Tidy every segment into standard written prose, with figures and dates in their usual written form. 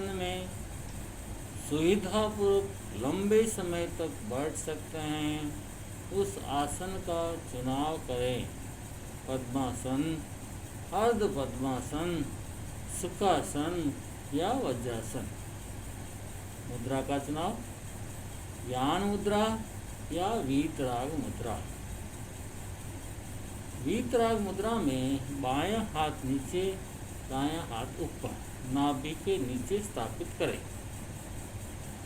आसन में सुविधापूर्वक लंबे समय तक बैठ सकते हैं, उस आसन का चुनाव करें। पद्मासन, अर्ध पद्मासन, सुखासन या वज्रासन। मुद्रा का चुनाव ज्ञान मुद्रा या वीतराग मुद्रा। वीतराग मुद्रा में बायां हाथ नीचे, दायां हाथ ऊपर, नाभि के नीचे स्थापित करें।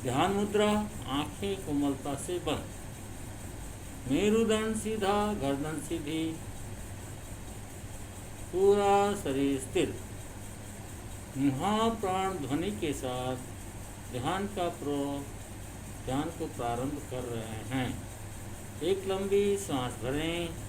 ध्यान मुद्रा, आंखें कोमलता से बंद, मेरुदंड सीधा, गर्दन सीधी, पूरा शरीर स्थिर। महाप्राण ध्वनि के साथ ध्यान को प्रारंभ कर रहे हैं। एक लंबी सांस भरें।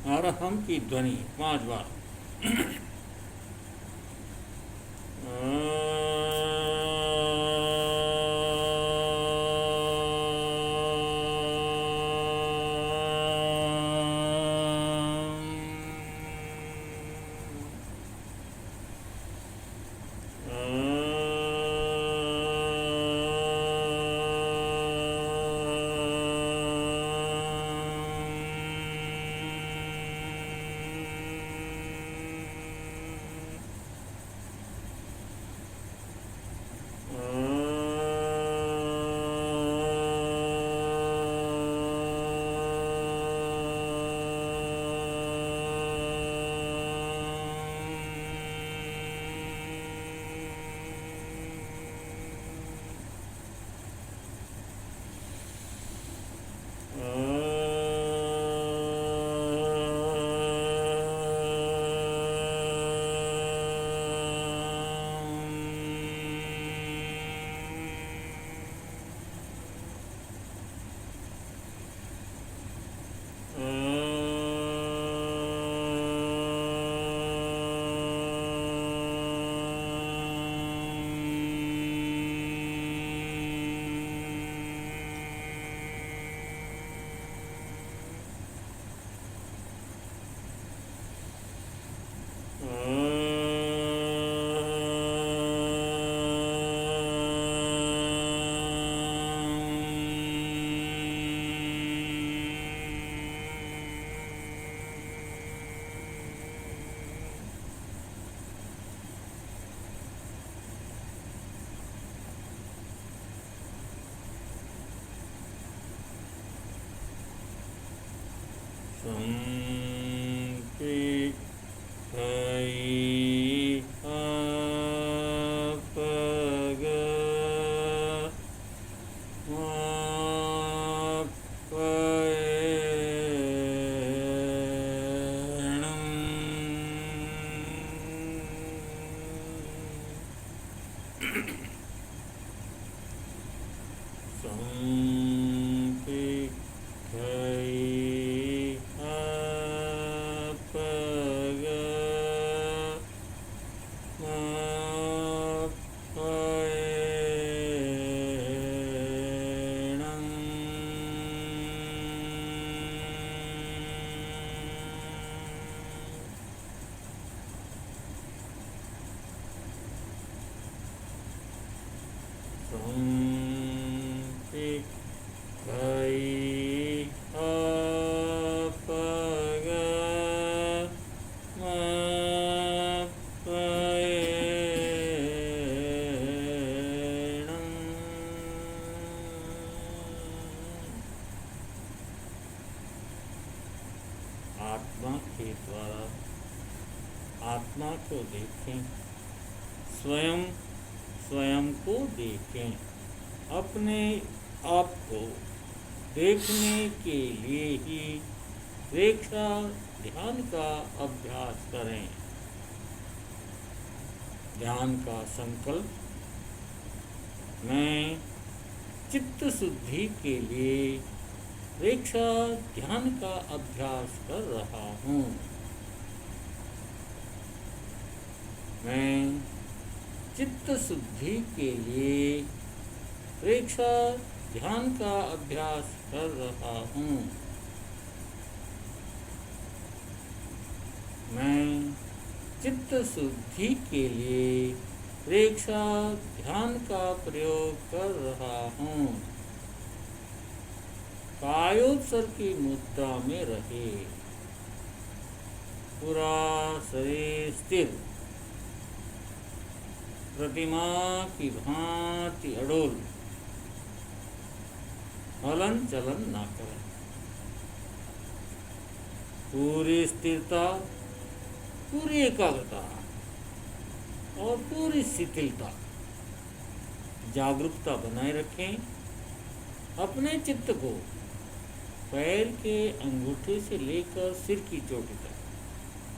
अरहम की ध्वनि 5 बार। संपिखै अपग मपयेणं संपिखै अपग मपयेणं आत्मा के द्वारा आत्मा को देखें, स्वयं स्वयं को देखें। अपने आप को देखने के लिए ही प्रेक्षा ध्यान का अभ्यास करें। ध्यान का संकल्प, मैं चित्त शुद्धि के लिए प्रेक्षा ध्यान का अभ्यास कर रहा हूँ। मैं चित्त शुद्धि के लिए प्रेक्षा ध्यान का अभ्यास कर रहा हूँ। मैं चित्त शुद्धि के लिए प्रेक्षा ध्यान का प्रयोग कर रहा हूँ। कायोत्सर की मुद्रा में रहे, पूरा शरीर स्थिर, प्रतिमा की भांति अडोल, हलन चलन ना करें। पूरी स्थिरता, पूरी एकाग्रता और पूरी शिथिलता, जागरूकता बनाए रखें। अपने चित्त को पैर के अंगूठे से लेकर सिर की चोटी तक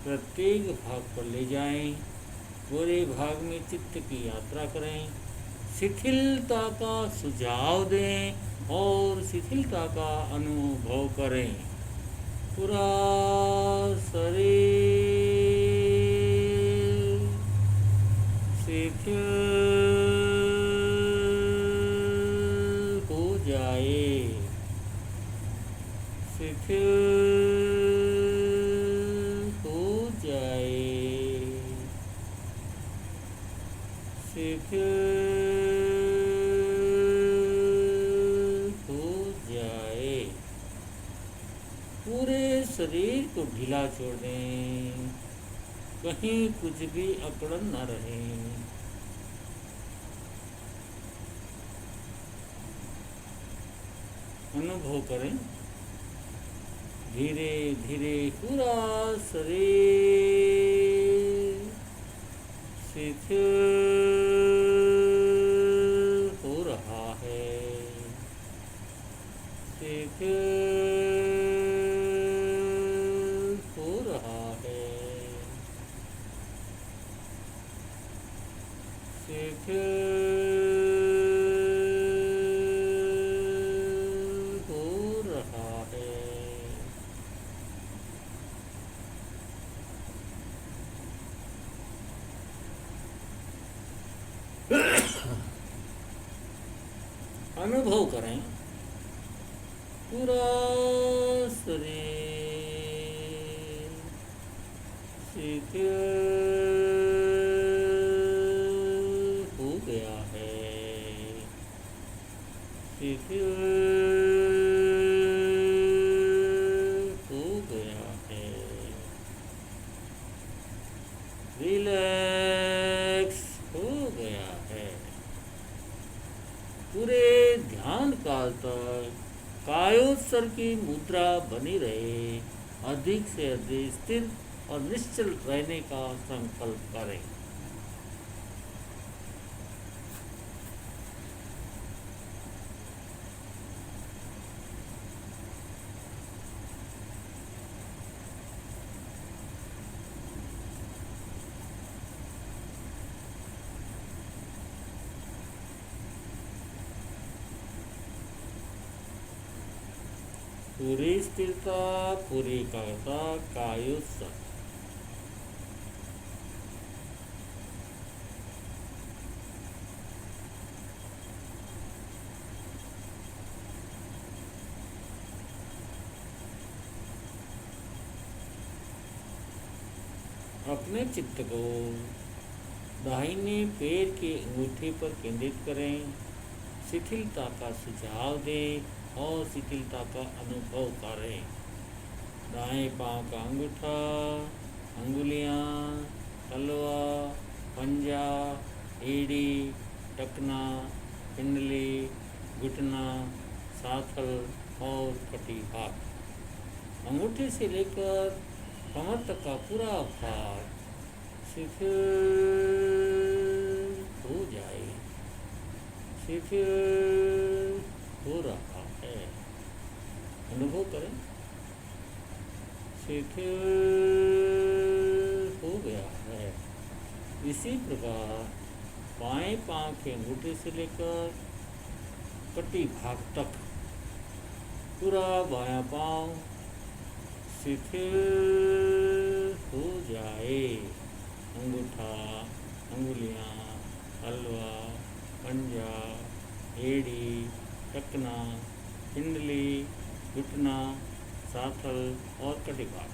प्रत्येक भाग पर ले जाएं। पूरे भाग में चित्त की यात्रा करें। शिथिलता का सुझाव दें और शिथिलता का अनुभव करें। पूरा शरीर शिथिल हो जाए, शिथिल हो जाए, शिथिल हो जाए। पूरे शरीर को ढीला छोड़ दें, कहीं कुछ भी अकड़न न रहे। अनुभव करें, धीरे धीरे पूरा शरीर शिथिल हो रहा है, शिथिल हो रहा है, शिथिल हो रहा है। अनुभव करें, पूरा शरीर शिथिल हो गया है, शिथिल हो गया है। रिलैक्स हो गया है। पूरे ध्यान काल तक कायोत्सर की मुद्रा बनी रहे। अधिक से अधिक स्थिर और निश्चल रहने का संकल्प करें। पूरी स्थिरता, पूरी एकाग्रता, कायोत्सव। अपने चित्त को दाहिने पैर के अंगूठे पर केंद्रित करें। शिथिलता का सुझाव दें और शिथिलता का अनुभव करें। दाएं पांव का अंगूठा, अंगुलियां, तलवा, पंजा, एड़ी, टकना, पिंडली, घुटना, साथल और कटी भाग। अंगूठे से लेकर कमर तक का पूरा भाग शिथिल हो जाए, शिथिल हो रहा है। अनुभव करें, शिथिल हो गया है। इसी प्रकार बाएं पांव के अंगूठे से लेकर कटी भाग तक पूरा बायां पांव शिथिल हो जाए। अंगूठा, अंगुलियां, तलवा, पंजा, एड़ी, टकना, पिंडली, घुटना, साथल और कटी भाग।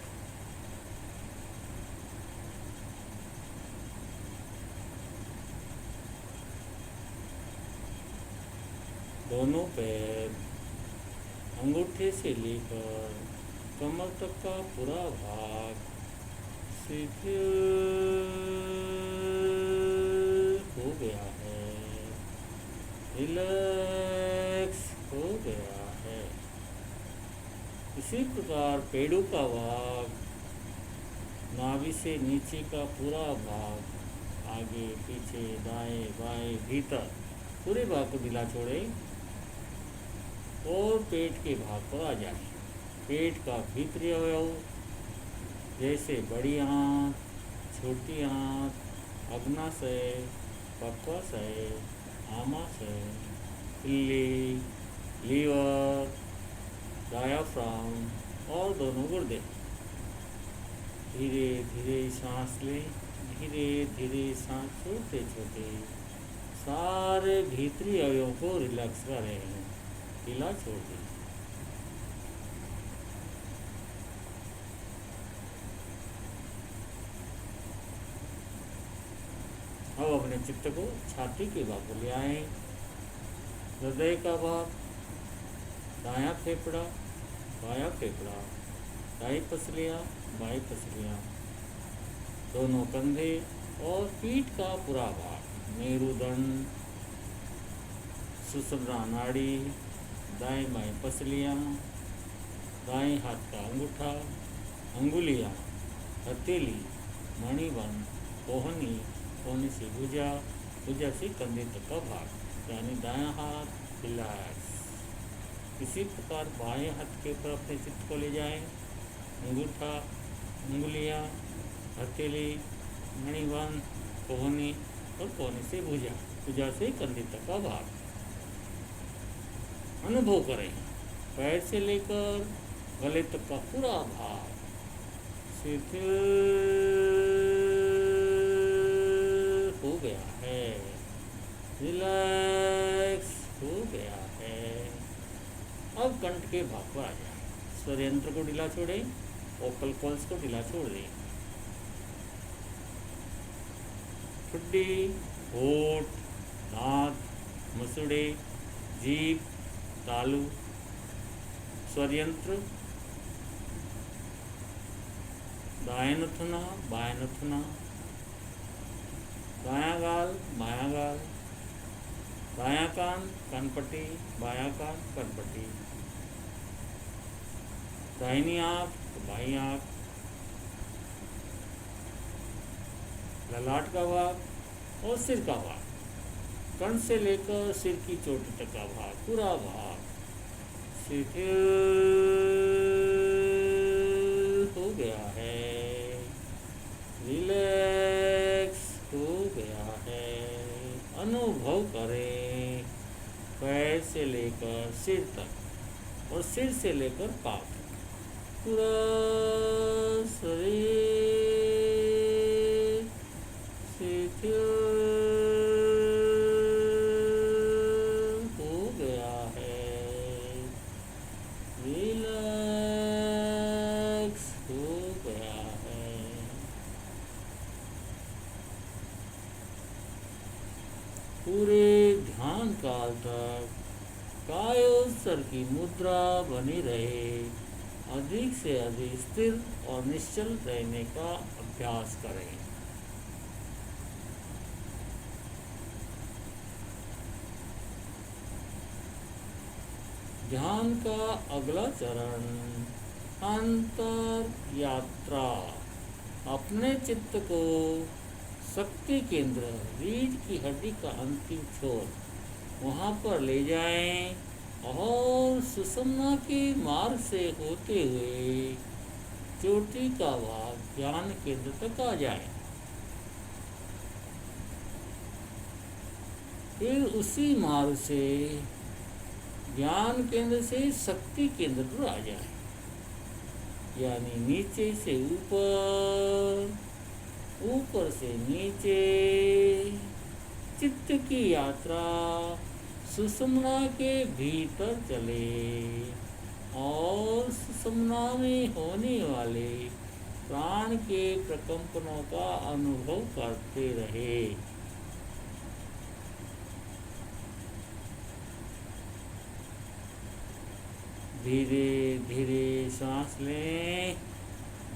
दोनों पैर अंगूठे से लेकर कमर तक का पूरा भाग शिथिल हो गया है, रिलैक्स हो गया है। इसी प्रकार पेड़ों का भाग, नाभि से नीचे का पूरा भाग, आगे पीछे दाएं बाएं भीतर पूरे भाग को ढीला छोड़े और पेट के भाग पर आ जाए। पेट का भीतरी अवयव जैसे बड़ी आंत, छोटी आंत, अग्नाशय, पक्वाशय, आमाशय, इल्ली, लीवर, डायाफ्राम और दोनों गुर्दे। धीरे धीरे सांस लें, धीरे धीरे सांस छोड़ते छोड़ते सारे भीतरी अवयवों को रिलैक्स करें, ढीला छोड़ दें। अब अपने चित्त को छाती के भाग को ले आए। हृदय का भाग, दायां फेफड़ा, बायां फेफड़ा, दाई पसलियाँ, बाई पसलियाँ, दोनों कंधे और पीठ का पूरा भाग, मेरुदंड, सुषुम्ना नाड़ी, दाएं बाएं पसलियाँ, दाएं हाथ का अंगूठा, अंगुलियाँ, हथेली, मणिबंध, कोहनी, कोहनी से भुजा, भुजा से कंधे तक का भाग यानी दायां हाथ रिलैक्स। इसी प्रकार बाएं हाथ के ऊपर अपने चित्त को ले जाएं। अंगूठा, उंगलियां, हथेली, मणिबंध, कोहनी और कोहनी से भुजा, भुजा से कंधे तक का भाग अनुभव करें। पैर से लेकर गले तक का पूरा भाग शिथिल हो गया है, रिलैक्स हो गया है। अब कंठ के भाग पर आ जाए। स्वर यंत्र को ढीला छोड़ें, वोकल कॉल्स को ढीला छोड़ दें। ठुड्डी, होठ, दांत, मसूड़े, जीभ, तालू, स्वर यंत्र, दाएं नथुना, बाएं नथुना, दायां गाल, बायां गाल, दायां कान, कनपट्टी, बायां कान, कनपट्टी, दाहिनी आँख, बाईं आँख, ललाट का भाग और सिर का भाग, कण से लेकर सिर की चोटी तक का भाग, पूरा भाग शिथिल हो गया है, रिलैक्स हो गया है। अनुभव करें पैर से लेकर सिर तक और सिर से लेकर पाँव तक पूरा शरीर शिथिल हो गया है, रिलैक्स हो गया है। पूरे ध्यान काल तक कायोत्सर्ग की मुद्रा बनी रहे, अधिक से अधिक स्थिर और निश्चल रहने का अभ्यास करें। ध्यान का अगला चरण अंतर यात्रा। अपने चित्त को शक्ति केंद्र रीढ़ की हड्डी का अंतिम छोर वहाँ पर ले जाएं और सुषुम्ना के मार्ग से होते हुए चोटी का भाग ज्ञान केंद्र तक आ जाए। फिर उसी मार्ग से ज्ञान केंद्र से शक्ति केंद्र पर आ जाए, यानी नीचे से ऊपर, ऊपर से नीचे। चित्त की यात्रा सुषुम्ना के भीतर चले और सुषुम्ना में होने वाले प्राण के प्रकंपनों का अनुभव करते रहे। धीरे धीरे सांस लें,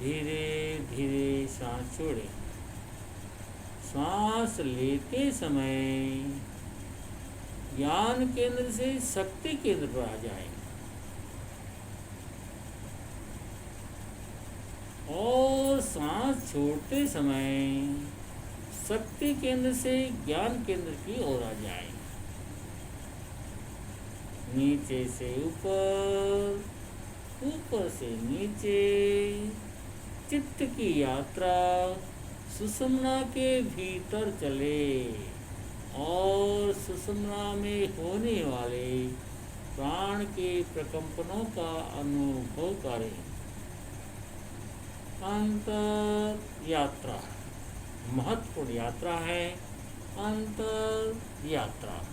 धीरे धीरे सांस छोड़ें। सांस लेते समय ज्ञान केंद्र से शक्ति केंद्र पर आ जाएं और सांस छोड़ते समय शक्ति केंद्र से ज्ञान केंद्र की ओर आ जाएं। नीचे से ऊपर, ऊपर से नीचे। चित्त की यात्रा सुषुम्ना के भीतर चले और सुषुम्ना में होने वाले प्राण के प्रकंपनों का अनुभव करें। अंतर यात्रा महत्वपूर्ण यात्रा है। अंतर यात्रा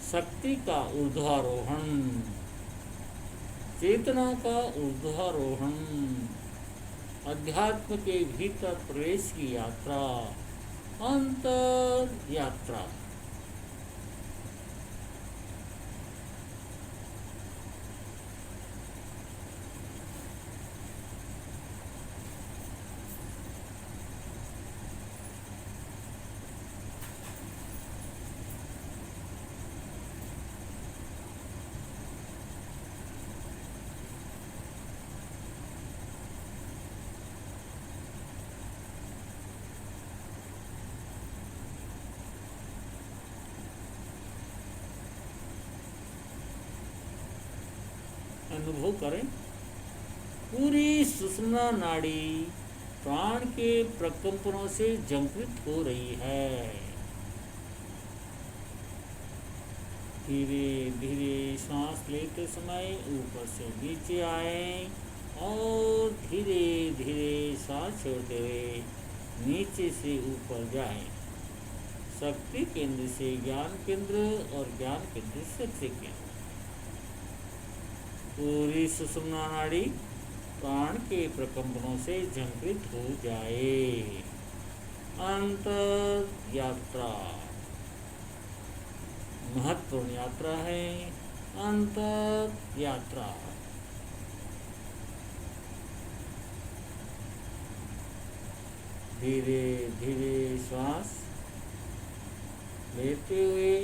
शक्ति का ऊर्ध्वारोहण, चेतना का ऊर्ध्वारोहण, अध्यात्म के भीतर प्रवेश की यात्रा, अंतर यात्रा। अनुभव करें पूरी सुषुम्ना नाड़ी प्राण के प्रकंपनों से झंकृत हो रही है। धीरे धीरे सांस लेते समय ऊपर से नीचे आए और धीरे धीरे सांस छोड़ते हुए नीचे से ऊपर जाएं। शक्ति केंद्र से ज्ञान केंद्र और ज्ञान केंद्र से शक्ति केंद्र। पूरी सुषुम्ना नाड़ी प्राण के प्रकंपनों से झंकृत हो जाए। अंतर यात्रा महत्वपूर्ण यात्रा है। अंतर यात्रा धीरे धीरे श्वास लेते हुए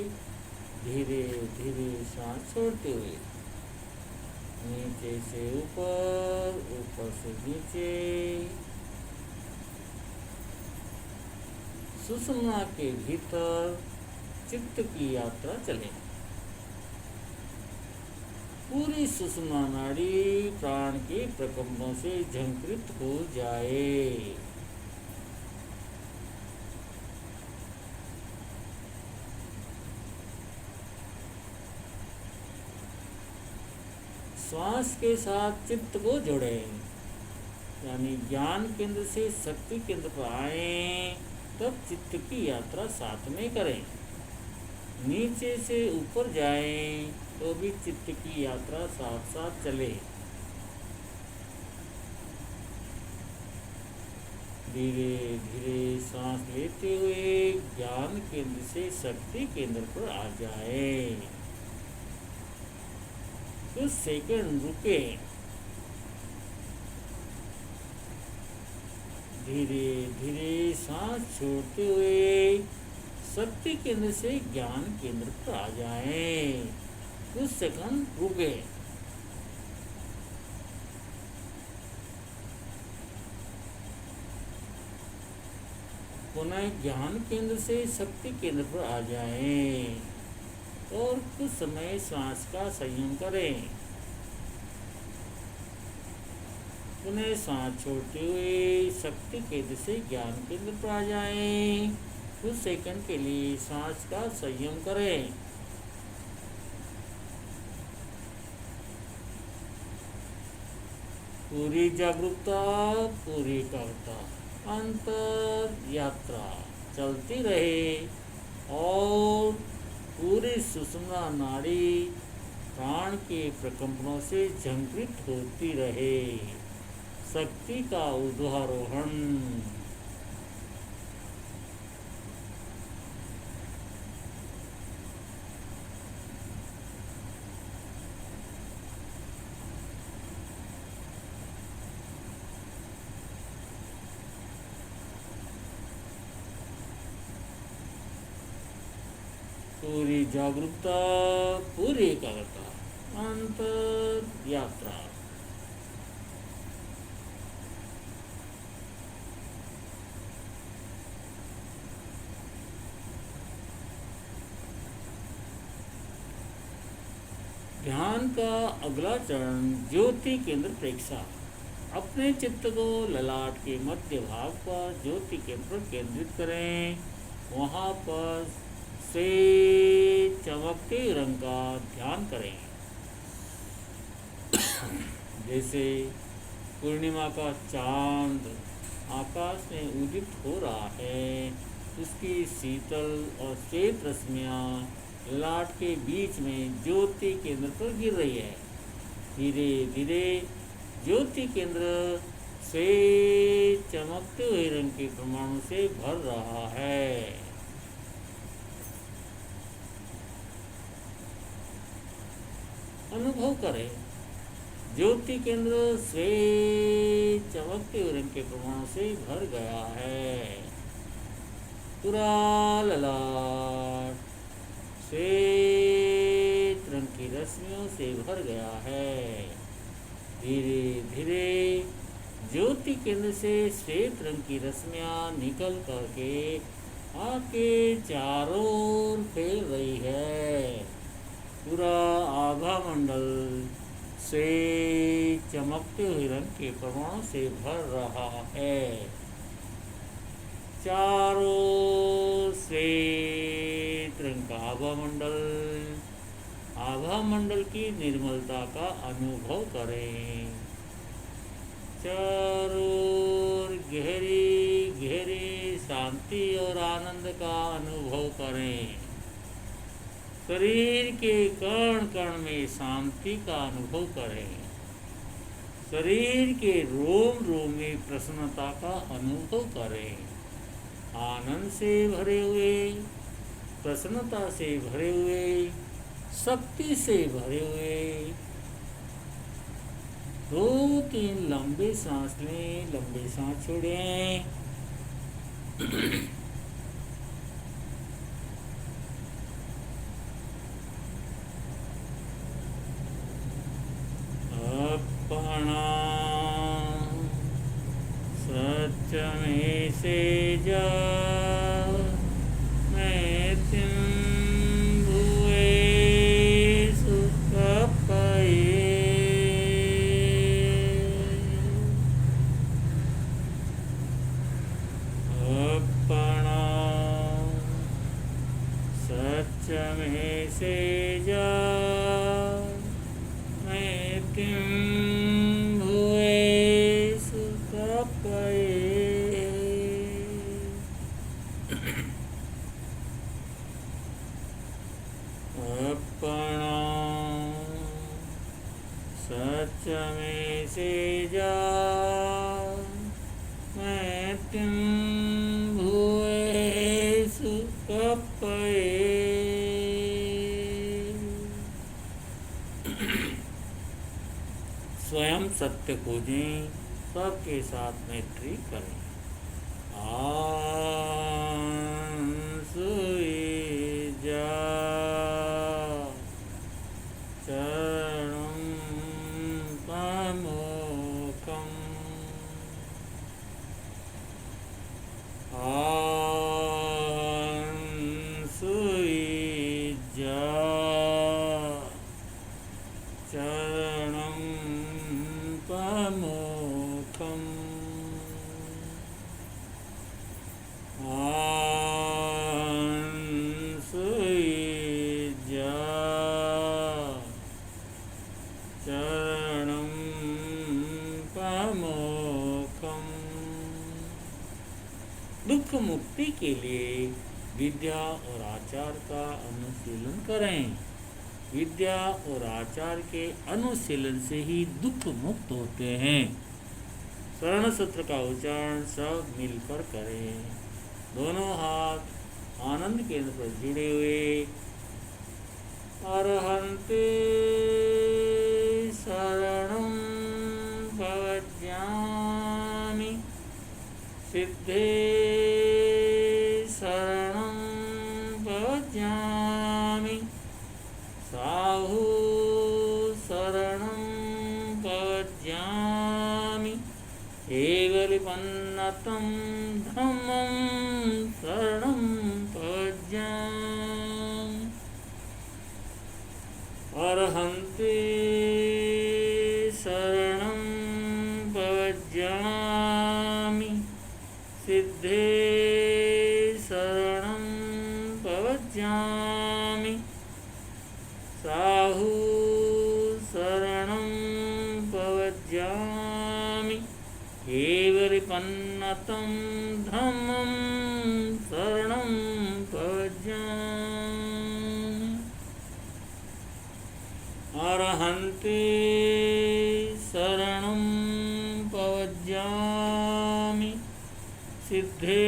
धीरे धीरे सांस छोड़ते हुए नीचे से ऊपर, ऊपर से नीचे। सुषुम्ना के भीतर चित्त की यात्रा चले। पूरी सुषुम्ना नाड़ी प्राण के प्रकंपनों से झंकृत हो जाए। श्वास के साथ चित्त को जोड़ें, यानी ज्ञान केंद्र से शक्ति केंद्र पर आए, तब चित्त की यात्रा साथ में करें। नीचे से ऊपर जाएं तो भी चित्त की यात्रा साथ साथ चले। धीरे धीरे सांस लेते हुए ज्ञान केंद्र से शक्ति केंद्र पर आ जाए। कुछ सेकंड रुके। धीरे धीरे सांस छोड़ते हुए शक्ति केंद्र से ज्ञान केंद्र पर आ जाएं। कुछ सेकंड रुके। पुनः ज्ञान केंद्र से शक्ति केंद्र पर आ जाएं और कुछ समय श्वास का संयम करें। पुनः सांस छोड़ते हुए शक्ति केंद्र से ज्ञान केंद्र पर आ जाएं। कुछ सेकंड के लिए सांस का संयम करें। पूरी जागरूकता, पूरी एकाग्रता, अंतर यात्रा चलती रहे और पूरी सुषुम्ना नाड़ी प्राण के प्रकंपनों से झंकृत होती रहे। शक्ति का ऊर्ध्वारोहण। पूरी जागरूकता, पूरी एकाग्रता, अंतर यात्रा। ध्यान का अगला चरण ज्योति केंद्र प्रेक्षा। अपने चित्त को ललाट के मध्य भाग पर ज्योति केंद्र पर केंद्रित करें। वहाँ पर से चमकते रंग का ध्यान करें। जैसे पूर्णिमा का चांद आकाश में उदित हो रहा है, उसकी शीतल और श्वेत रश्मियाँ ललाट के बीच में ज्योति केंद्र पर गिर रही है। धीरे धीरे ज्योति केंद्र श्वेत चमकते हुए रंग के परमाणु से भर रहा है। अनुभव करें, ज्योति केंद्र श्वेत चमकते हुए रंग के परमाणु से भर गया है। पूरा ललाट श्वेत रंग की रश्मियों से भर गया है। धीरे धीरे ज्योति केंद्र से श्वेत रंग की रश्मियाँ निकल करके आके चारों ओर फैल रही है। पूरा आभा मंडल से चमकते हुए रंग के परमाणु से भर रहा है। चारों श्वेत रंग का आभा मंडल की निर्मलता का अनुभव करें। चारों गहरी गहरी शांति और आनंद का अनुभव करें। शरीर के कण कण में शांति का अनुभव करें। शरीर के रोम रोम में प्रसन्नता का अनुभव करें। आनंद से भरे हुए, प्रसन्नता से भरे हुए, शक्ति से भरे हुए 2-3 लंबे सांस लें, लंबे सांस छोड़ें। अपना सच में से जा मैं तिम भुए सुख पाए। अपना सच में से जा मैं तिम अपना सच में से जा मैं तुम भुए सुकपए। स्वयं सत्य खोजें, सबके साथ मैत्री करें। आंसुई जा चरणं प्रमुखम्। आंसुई जा चरणं प्रमुखम्। आंसुई जा चरणं प्रमुखम्। दुख मुक्ति के लिए विद्या और आचार का अनुशीलन करें। विद्या और आचार के अनुशीलन से ही दुख मुक्त होते हैं। शरण सूत्र का उच्चारण सब मिलकर करें। दोनों हाथ आनंद केंद्र पर जुड़े हुए। अरहन्ते शरणं भजामि सिद्धे शरणं भजामि साहु शरणं भजामि केवलपन्नतं धम्मं शरणं भजामि। अरहन्ते शरणं भजामि सिद्धे शरणं भजामि साहु शरणं भजामि केवलपन्नतं धम्मं शरणं भजामि। अरहन्ते शरणं भजामि सिद्धे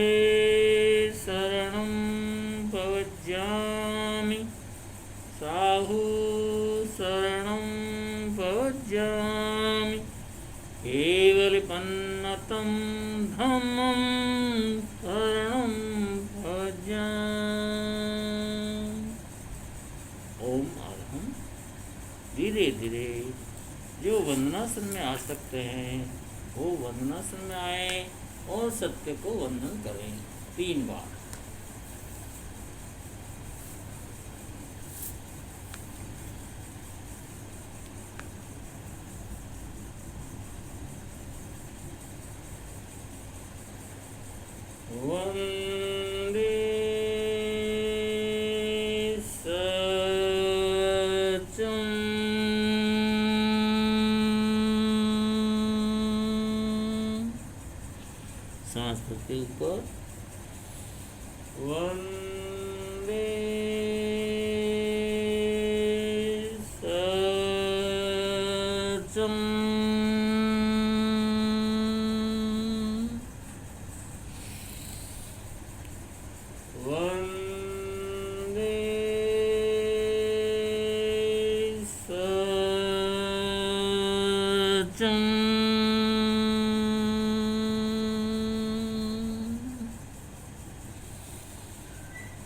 शरणं भजामि साहु शरणं भजामि केवलपन्नतं धम्मं शरणं भजामि। ओम अरहं। धीरे धीरे जो वंदनासन में आ सकते हैं वो वंदनासन में आए और सत्य को वंदन करें 3 बार। वंदे सत्यं सांस के ऊपर वंदे सत्यं वंदे सत्यं।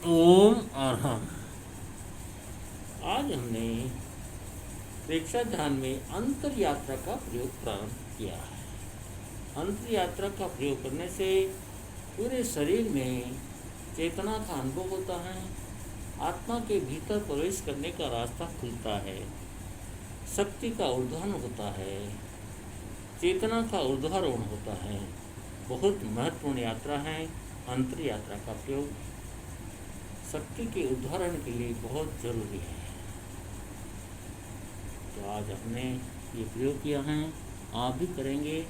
ओम अरहं। आज हमने प्रेक्षा ध्यान में अंतर यात्रा का प्रयोग प्रारंभ किया है। अंतर यात्रा का प्रयोग करने से पूरे शरीर में चेतना का अनुभव होता है। आत्मा के भीतर प्रवेश करने का रास्ता खुलता है। शक्ति का ऊर्ध्वारोहण होता है। चेतना का ऊर्ध्वारोहण होता है। बहुत महत्वपूर्ण यात्रा है अंतर यात्रा का प्रयोग। शक्ति के उद्धारण के लिए बहुत जरूरी है। तो आज हमने ये प्रयोग किया है, आप भी करेंगे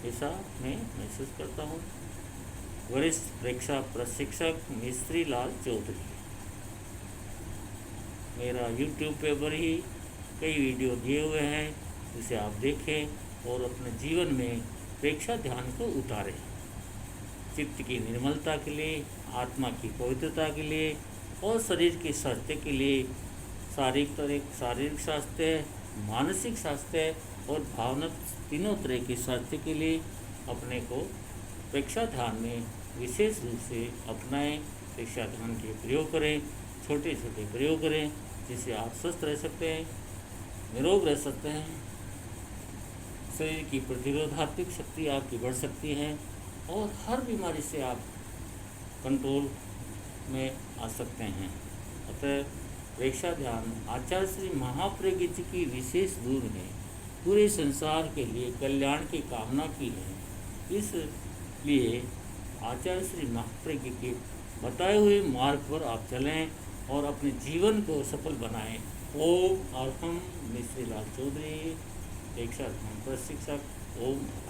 ऐसा मैं महसूस करता हूँ। वरिष्ठ प्रेक्षा प्रशिक्षक मिस्त्री लाल चौधरी। मेरा यूट्यूब पे पर ही कई वीडियो दिए हुए हैं, जिसे आप देखें और अपने जीवन में प्रेक्षा ध्यान को उतारें। चित्त की निर्मलता के लिए, आत्मा की पवित्रता के लिए और शरीर के स्वास्थ्य के लिए शारीरिक स्वास्थ्य, मानसिक स्वास्थ्य और भावनात्मक तीनों तरह के स्वास्थ्य के लिए अपने को प्रेक्षा ध्यान में विशेष रूप से अपनाएं। प्रेक्षा ध्यान के प्रयोग करें, छोटे छोटे प्रयोग करें, जिससे आप स्वस्थ रह सकते हैं, निरोग रह सकते हैं, शरीर की प्रतिरोधात्मक शक्ति आपकी बढ़ सकती है और हर बीमारी से आप कंट्रोल में आ सकते हैं। अतः प्रेक्षा ध्यान आचार्य श्री महाप्रज्ञ जी की विशेष दूर है, पूरे संसार के लिए कल्याण की कामना की है। इसलिए आचार्य श्री महाप्रज्ञ के बताए हुए मार्ग पर आप चलें और अपने जीवन को सफल बनाएं। ओम। और हम मिश्री लाल चौधरी, प्रेक्षा ध्यान प्रशिक्षक। ओम।